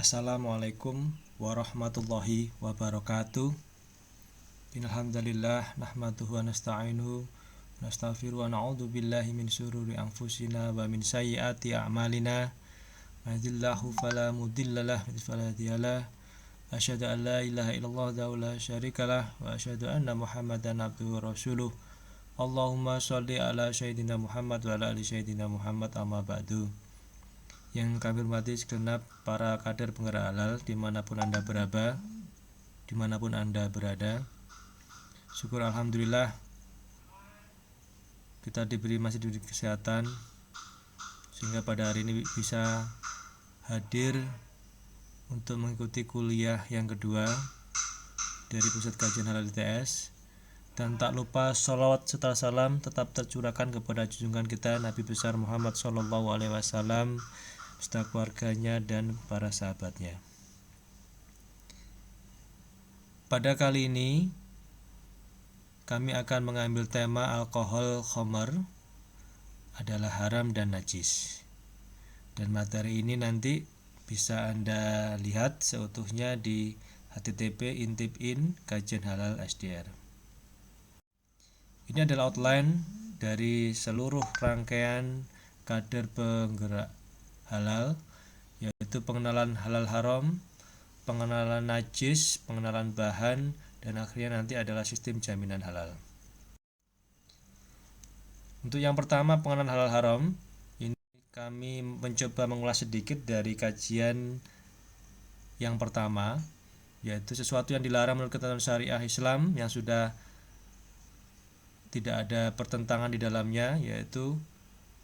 Assalamualaikum warahmatullahi wabarakatuh. Innalhamdalillah nahmaduhu wa nasta'inuhu wa nastaghfiruhu wa na'udzu billahi min syururi anfusina wa min sayyiati a'malina. May yahdihillahu fala mudhillalah wa fala hadiyalah. Asyhadu an la ilaha illallah wa la syarikalah wa asyhadu anna Muhammadan abduhu wa rasuluh. Allahumma shalli ala sayyidina Muhammad wa ala ali sayyidina Muhammad amma ba'du. Yang kami hormati segenap para kader penggerak halal dimanapun anda berada, syukur alhamdulillah kita masih diberi kesehatan sehingga pada hari ini bisa hadir untuk mengikuti kuliah yang kedua dari Pusat Kajian Halal ITS. Dan tak lupa sholawat serta salam tetap tercurahkan kepada junjungan kita Nabi besar Muhammad SAW beserta keluarganya dan para sahabatnya. Pada kali ini kami akan mengambil tema alkohol khamar adalah haram dan najis. Dan materi ini nanti bisa Anda lihat seutuhnya di http://intip.in Kajian Halal SDR. Ini adalah outline dari seluruh rangkaian kader penggerak halal, yaitu pengenalan halal haram, pengenalan najis, pengenalan bahan, dan akhirnya nanti adalah sistem jaminan halal. Untuk yang pertama, pengenalan halal haram, ini kami mencoba mengulas sedikit dari kajian yang pertama, yaitu sesuatu yang dilarang menurut ketentuan syariah Islam yang sudah tidak ada pertentangan di dalamnya, yaitu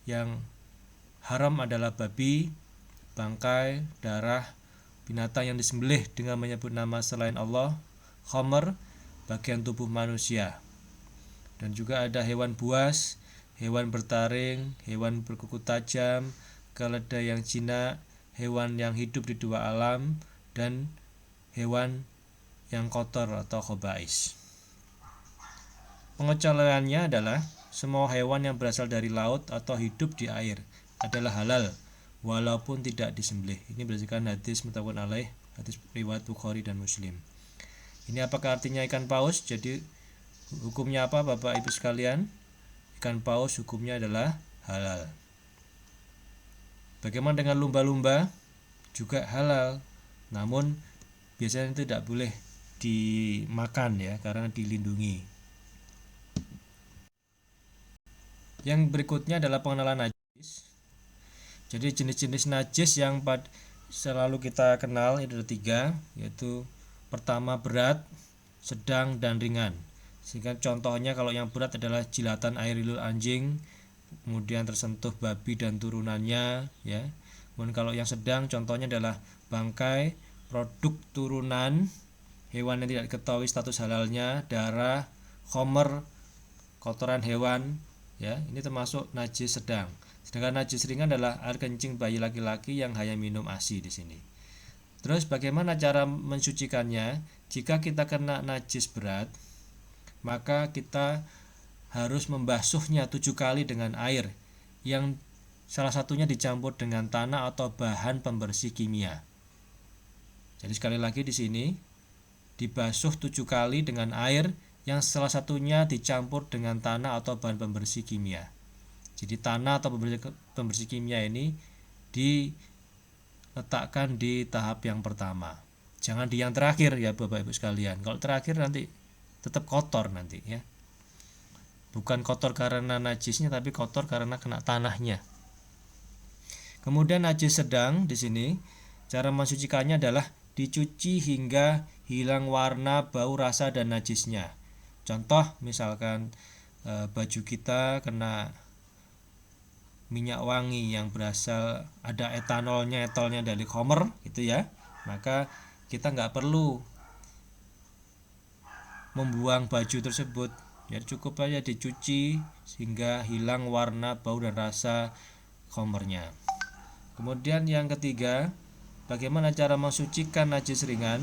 yang haram adalah babi, bangkai, darah, binatang yang disembelih dengan menyebut nama selain Allah, khamar, bagian tubuh manusia. Dan juga ada hewan buas, hewan bertaring, hewan berkuku tajam, keledai yang jinak, hewan yang hidup di dua alam, dan hewan yang kotor atau khaba'is. Pengecualiannya adalah semua hewan yang berasal dari laut atau hidup di air adalah halal walaupun tidak disembelih. Ini berdasarkan hadis muttafaqun alaih, hadis riwayat Bukhari dan Muslim. Ini apakah artinya ikan paus? Jadi hukumnya apa Bapak Ibu sekalian? Ikan paus hukumnya adalah halal. Bagaimana dengan lumba-lumba? Juga halal. Namun biasanya tidak boleh dimakan ya, karena dilindungi. Yang berikutnya adalah pengenalan najis. Jadi jenis-jenis najis yang selalu kita kenal itu ada 3, yaitu pertama berat, sedang, dan ringan. Sehingga contohnya kalau yang berat adalah jilatan air liur anjing, kemudian tersentuh babi dan turunannya, ya. Kemudian kalau yang sedang contohnya adalah bangkai, produk turunan hewan yang tidak diketahui status halalnya, darah, khamar, kotoran hewan, ya. Ini termasuk najis sedang. Sedangkan najis ringan adalah air kencing bayi laki-laki yang hanya minum ASI di sini. Terus bagaimana cara mensucikannya? Jika kita kena najis berat, maka kita harus membasuhnya 7 kali dengan air yang salah satunya dicampur dengan tanah atau bahan pembersih kimia. Jadi sekali lagi di sini dibasuh 7 kali dengan air yang salah satunya dicampur dengan tanah atau bahan pembersih kimia. Jadi tanah atau pembersih kimia ini diletakkan di tahap yang pertama. Jangan di yang terakhir ya Bapak Ibu sekalian. Kalau terakhir nanti tetap kotor nanti ya. Bukan kotor karena najisnya, tapi kotor karena kena tanahnya. Kemudian najis sedang di sini cara mensucikannya adalah dicuci hingga hilang warna, bau, rasa, dan najisnya. Contoh misalkan baju kita kena minyak wangi yang berasal ada etolnya dari khamar gitu ya, maka kita nggak perlu membuang baju tersebut ya, cukup aja dicuci sehingga hilang warna, bau, dan rasa khamarnya. Kemudian yang ketiga, bagaimana cara mensucikan najis ringan,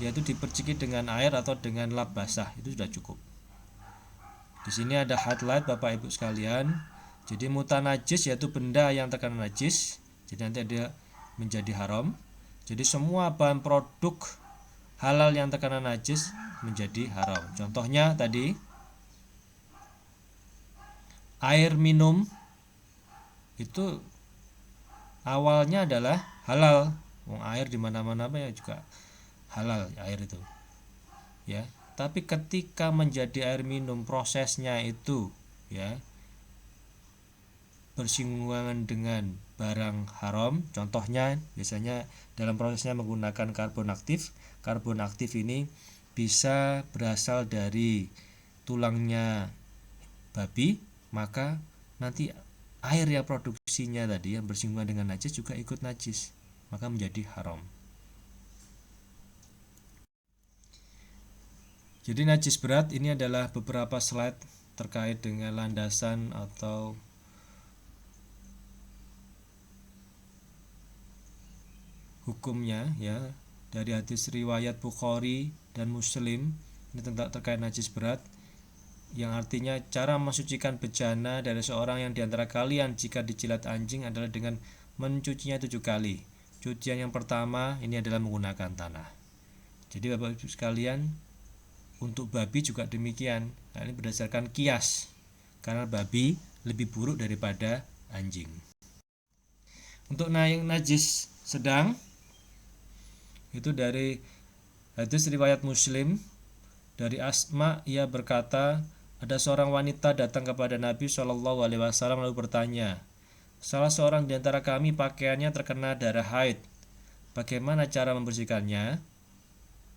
yaitu diperciki dengan air atau dengan lap basah, itu sudah cukup. Di sini ada highlight Bapak Ibu sekalian. Jadi mutanajis yaitu benda yang terkena najis, jadi nanti dia menjadi haram. Jadi semua bahan produk halal yang terkena najis menjadi haram. Contohnya tadi air minum itu awalnya adalah halal. Air di mana-mana apa ya juga halal air itu. Ya, tapi ketika menjadi air minum prosesnya itu ya bersinggungan dengan barang haram, contohnya biasanya dalam prosesnya menggunakan karbon aktif. Karbon aktif ini bisa berasal dari tulangnya babi, maka nanti air yang produksinya tadi yang bersinggungan dengan najis juga ikut najis, maka menjadi haram. Jadi najis berat ini adalah beberapa slide terkait dengan landasan atau hukumnya ya dari hadis riwayat Bukhari dan Muslim ini tentang terkait najis berat, yang artinya cara mensucikan bejana dari seorang yang diantara kalian jika dijilat anjing adalah dengan mencucinya 7 kali. Cucian yang pertama ini adalah menggunakan tanah. Jadi Bapak Ibu sekalian, untuk babi juga demikian. Nah, ini berdasarkan kias, karena babi lebih buruk daripada anjing. Untuk yang najis sedang itu dari hadis riwayat Muslim dari Asma, ia berkata, ada seorang wanita datang kepada Nabi Shallallahu Alaihi Wasallam lalu bertanya, salah seorang di antara kami pakaiannya terkena darah haid, bagaimana cara membersihkannya?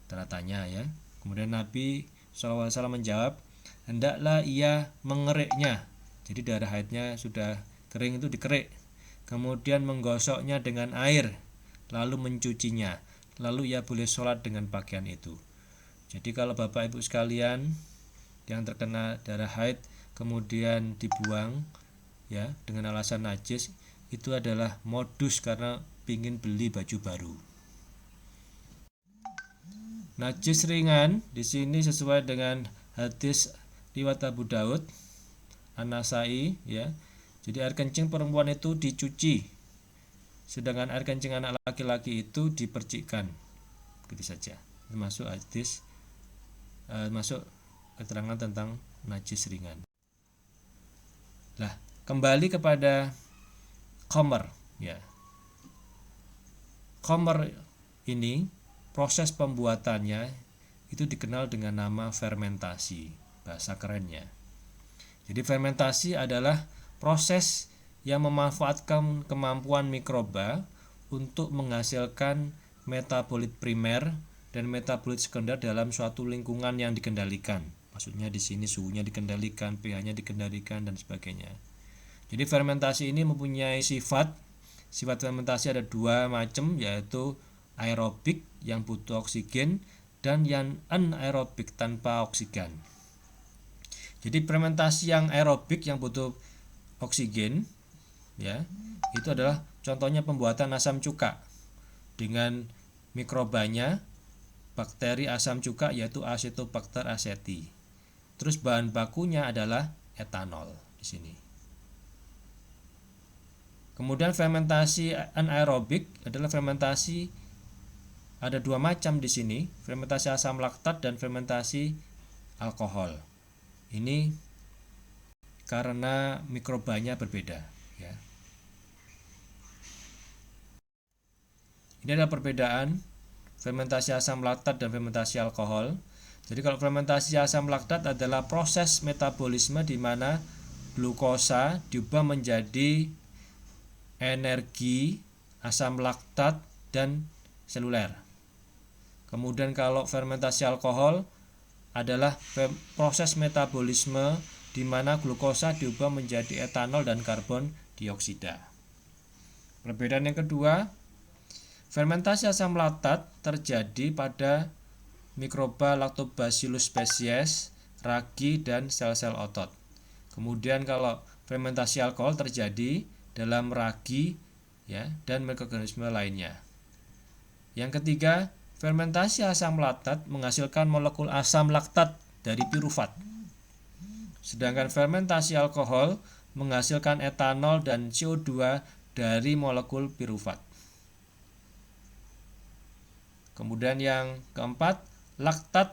Tanda tanya ya. Kemudian Nabi SAW menjawab, hendaklah ia mengeriknya. Jadi darah haidnya sudah kering itu dikerik, kemudian menggosoknya dengan air, lalu mencucinya, lalu ia boleh sholat dengan pakaian itu. Jadi kalau Bapak Ibu sekalian yang terkena darah haid kemudian dibuang ya dengan alasan najis, itu adalah modus karena ingin beli baju baru. Najis ringan di sini sesuai dengan hadis riwayat Abu Daud, An-Nasai ya. Jadi air kencing perempuan itu dicuci, sedangkan air kencing anak laki-laki itu dipercikkan. Begitu saja. Termasuk hadis masuk keterangan tentang najis ringan. Nah, kembali kepada khamr ya. Khamr ini proses pembuatannya itu dikenal dengan nama fermentasi, bahasa kerennya. Jadi fermentasi adalah proses yang memanfaatkan kemampuan mikroba untuk menghasilkan metabolit primer dan metabolit sekunder dalam suatu lingkungan yang dikendalikan. Maksudnya di sini suhunya dikendalikan, pH-nya dikendalikan dan sebagainya. Jadi fermentasi ini mempunyai sifat fermentasi ada dua macam, yaitu aerobik yang butuh oksigen dan yang anaerobik tanpa oksigen. Jadi fermentasi yang aerobik yang butuh oksigen ya, itu adalah contohnya pembuatan asam cuka dengan mikrobanya bakteri asam cuka yaitu Acetobacter aceti. Terus bahan bakunya adalah etanol di sini. Kemudian fermentasi anaerobik adalah fermentasi ada dua macam di sini, fermentasi asam laktat dan fermentasi alkohol. Ini karena mikrobanya berbeda ya. Ini adalah perbedaan fermentasi asam laktat dan fermentasi alkohol. Jadi kalau fermentasi asam laktat adalah proses metabolisme di mana glukosa diubah menjadi energi asam laktat dan seluler. Kemudian kalau fermentasi alkohol adalah proses metabolisme di mana glukosa diubah menjadi etanol dan karbon dioksida. Perbedaan yang kedua, fermentasi asam laktat terjadi pada mikroba Lactobacillus species, ragi dan sel-sel otot. Kemudian kalau fermentasi alkohol terjadi dalam ragi ya dan mikroorganisme lainnya. Yang ketiga, fermentasi asam laktat menghasilkan molekul asam laktat dari piruvat. Sedangkan fermentasi alkohol menghasilkan etanol dan CO2 dari molekul piruvat. Kemudian yang keempat, laktat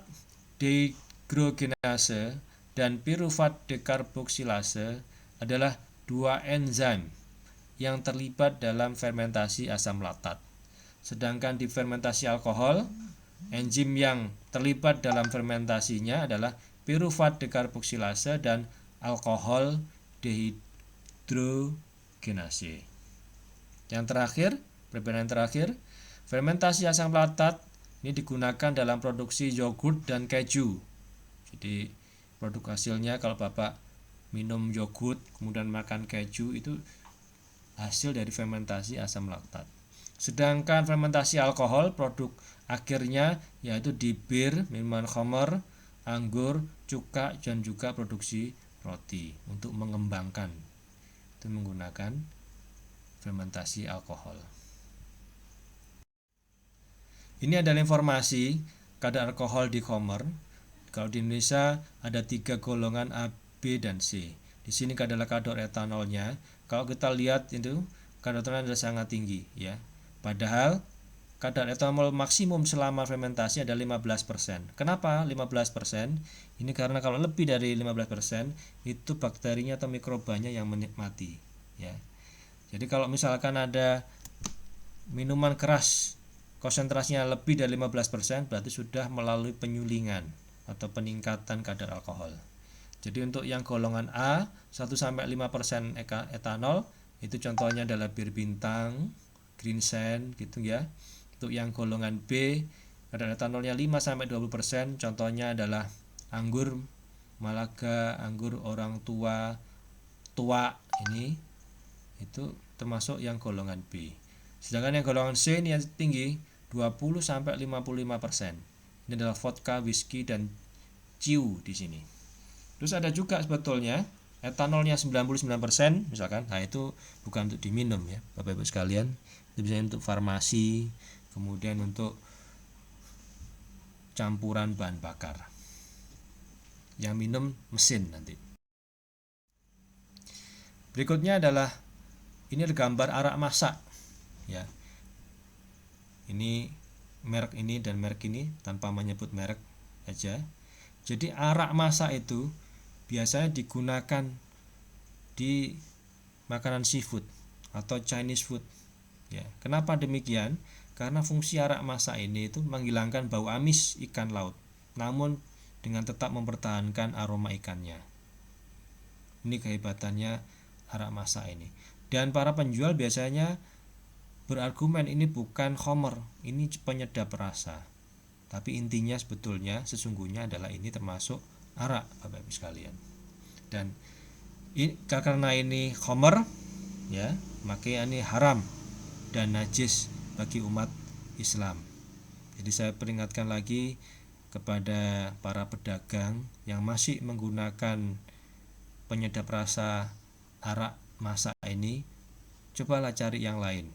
dehidrogenase dan piruvat dekarboksilase adalah dua enzim yang terlibat dalam fermentasi asam laktat. Sedangkan di fermentasi alkohol, enzim yang terlibat dalam fermentasinya adalah piruvat dekarboksilase dan alkohol dehidrogenase. Yang terakhir, perbedaan terakhir, fermentasi asam laktat ini digunakan dalam produksi yogurt dan keju. Jadi produk hasilnya kalau Bapak minum yogurt kemudian makan keju itu hasil dari fermentasi asam laktat. Sedangkan fermentasi alkohol produk akhirnya yaitu di bir, minuman khamr, anggur, cuka dan juga produksi roti untuk mengembangkan. Itu menggunakan fermentasi alkohol. Ini adalah informasi kadar alkohol di khamr. Kalau di Indonesia ada 3 golongan A, B, dan C. Di sini adalah kadar etanolnya. Kalau kita lihat itu kadar etanol adalah sangat tinggi, ya. Padahal kadar etanol maksimum selama fermentasi ada 15%. Kenapa 15%? Ini karena kalau lebih dari 15% itu bakterinya atau mikrobanya yang menikmati, ya. Jadi kalau misalkan ada minuman keras konsentrasinya lebih dari 15% berarti sudah melalui penyulingan atau peningkatan kadar alkohol. Jadi untuk yang golongan A 1-5% etanol itu contohnya adalah bir bintang, green sand gitu ya. Untuk yang golongan B kadar etanolnya 5-20%, contohnya adalah anggur Malaga, anggur orang tua ini itu termasuk yang golongan B. Sedangkan yang golongan C ini yang tinggi 20-55%. Ini adalah vodka, whisky dan ciu di sini. Terus ada juga sebetulnya etanolnya 99% misalkan. Nah, itu bukan untuk diminum ya, Bapak Ibu sekalian. Itu bisa untuk farmasi, kemudian untuk campuran bahan bakar. Yang minum mesin nanti. Berikutnya adalah ini ada gambar arak masak ya. Ini merek ini dan merek ini tanpa menyebut merek aja. Jadi arak masak itu biasanya digunakan di makanan seafood atau Chinese food ya. Kenapa demikian? Karena fungsi arak masak ini itu menghilangkan bau amis ikan laut, namun dengan tetap mempertahankan aroma ikannya. Ini kehebatannya arak masak ini. Dan para penjual biasanya berargumen ini bukan khamr, ini penyedap rasa. Tapi intinya sebetulnya sesungguhnya adalah ini termasuk arak, Bapak Ibu sekalian. Dan karena ini khamr ya, maka ini haram dan najis bagi umat Islam. Jadi saya peringatkan lagi kepada para pedagang yang masih menggunakan penyedap rasa arak masak ini, cobalah cari yang lain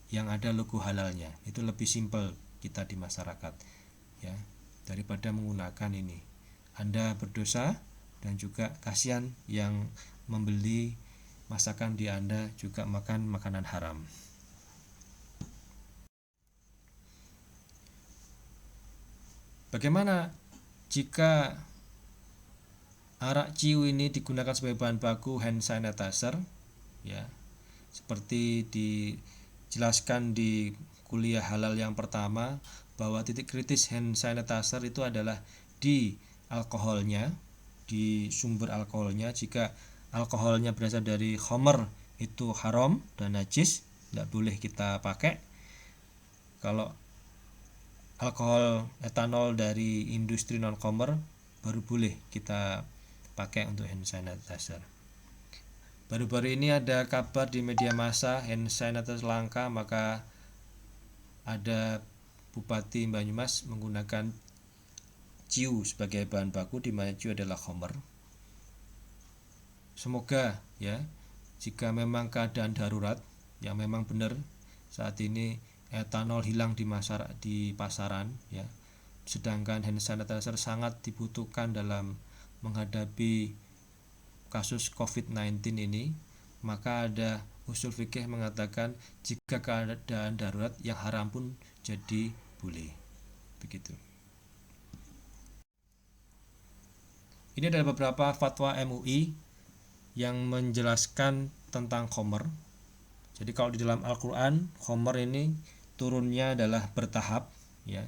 yang ada logo halalnya. Itu lebih simpel kita di masyarakat ya, daripada menggunakan ini. Anda berdosa dan juga kasihan yang membeli masakan di Anda juga makan makanan haram. Bagaimana jika arak ciu ini digunakan sebagai bahan baku hand sanitizer ya, seperti dijelaskan di kuliah halal yang pertama bahwa titik kritis hand sanitizer itu adalah di alkoholnya, di sumber alkoholnya. Jika alkoholnya berasal dari khamr itu haram dan najis, tidak boleh kita pakai. Kalau alkohol etanol dari industri non khamr baru boleh kita pakai untuk hand sanitizer. Baru-baru ini ada kabar di media massa hand sanitizer langka, maka ada Bupati Banyumas menggunakan ciu sebagai bahan baku, di mana ciu adalah khamr. Semoga ya, jika memang keadaan darurat yang memang benar saat ini etanol hilang di pasaran ya, sedangkan hand sanitizer sangat dibutuhkan dalam menghadapi kasus COVID-19 ini, maka ada usul fikih mengatakan jika keadaan darurat yang haram pun jadi boleh. begitu. Ini adalah beberapa fatwa MUI yang menjelaskan tentang khamr. Jadi kalau di dalam Al-Qur'an khamr ini turunnya adalah bertahap ya.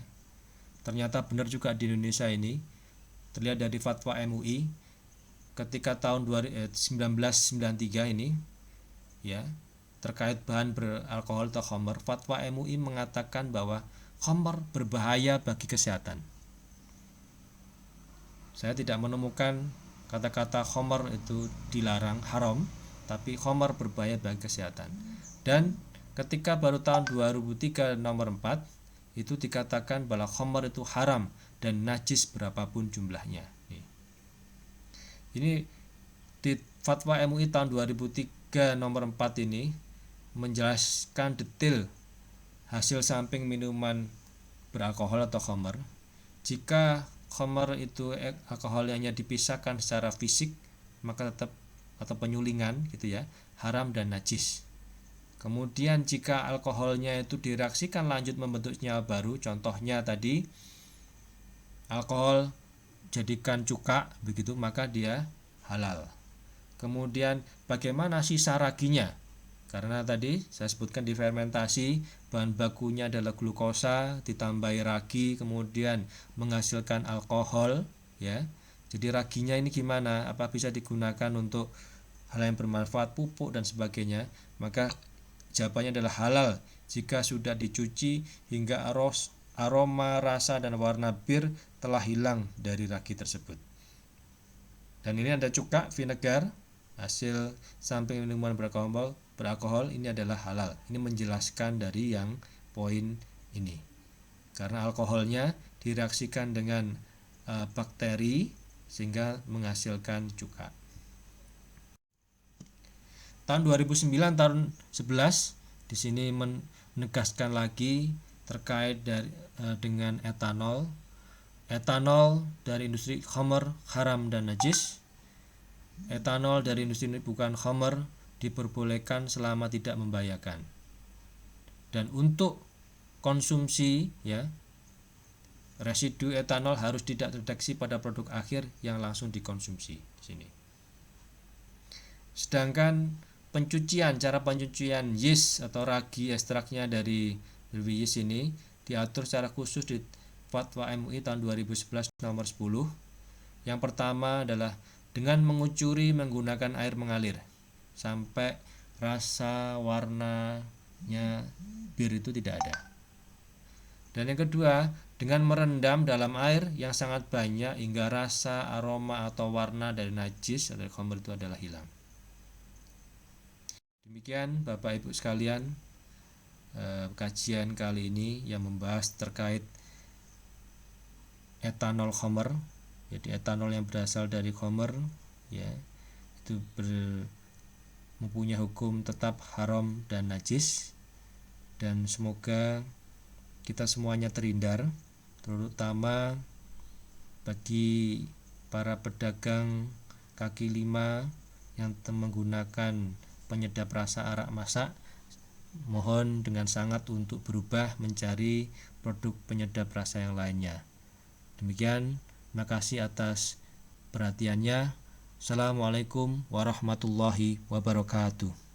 Ternyata benar juga di Indonesia ini. Terlihat dari fatwa MUI ketika tahun 1993 ini ya, terkait bahan beralkohol atau khamr, fatwa MUI mengatakan bahwa khamr berbahaya bagi kesehatan. Saya tidak menemukan kata-kata khamr itu dilarang, haram, tapi khamr berbahaya bagi kesehatan. Dan ketika baru tahun 2003 nomor 4 itu dikatakan bahwa khamr itu haram dan najis berapapun jumlahnya. Ini di fatwa MUI tahun 2003 nomor 4 ini menjelaskan detail hasil samping minuman beralkohol atau khamr. Jika khamr itu alkoholnya dipisahkan secara fisik, maka tetap atau penyulingan gitu ya, haram dan najis. Kemudian jika alkoholnya itu direaksikan lanjut membentuk senyawa baru, contohnya tadi alkohol jadikan cuka begitu, maka dia halal. Kemudian bagaimana sisa raginya? Karena tadi saya sebutkan di fermentasi bahan bakunya adalah glukosa ditambahi ragi kemudian menghasilkan alkohol ya. Jadi raginya ini gimana? Apa bisa digunakan untuk hal yang bermanfaat, pupuk dan sebagainya? Maka jawabannya adalah halal jika sudah dicuci hingga aroma, rasa dan warna bir telah hilang dari ragi tersebut. Dan ini ada cuka, vinegar, hasil samping minuman beralkohol ini adalah halal. Ini menjelaskan dari yang poin ini. Karena alkoholnya direaksikan dengan bakteri sehingga menghasilkan cuka. Tahun 2009 tahun 11 di sini menegaskan lagi terkait dengan etanol. Etanol dari industri khamr haram dan najis. Etanol dari industri bukan khamr diperbolehkan selama tidak membahayakan. Dan untuk konsumsi ya, residu etanol harus tidak terdeteksi pada produk akhir yang langsung dikonsumsi di sini. Sedangkan cara pencucian yeast atau ragi ekstraknya dari yeast ini diatur secara khusus di Fatwa MUI tahun 2011 nomor 10. Yang pertama adalah dengan mengucuri menggunakan air mengalir sampai rasa warnanya bir itu tidak ada. Dan yang kedua, dengan merendam dalam air yang sangat banyak hingga rasa, aroma atau warna dari najis atau khamr itu adalah hilang. Demikian Bapak Ibu sekalian, kajian kali ini yang membahas terkait etanol khamr. Jadi etanol yang berasal dari khamr ya, itu mempunyai hukum tetap haram dan najis. Dan semoga kita semuanya terhindar, terutama bagi para pedagang kaki lima yang menggunakan penyedap rasa arak masak, mohon dengan sangat untuk berubah mencari produk penyedap rasa yang lainnya. Demikian, terima kasih atas perhatiannya. Assalamualaikum warahmatullahi wabarakatuh.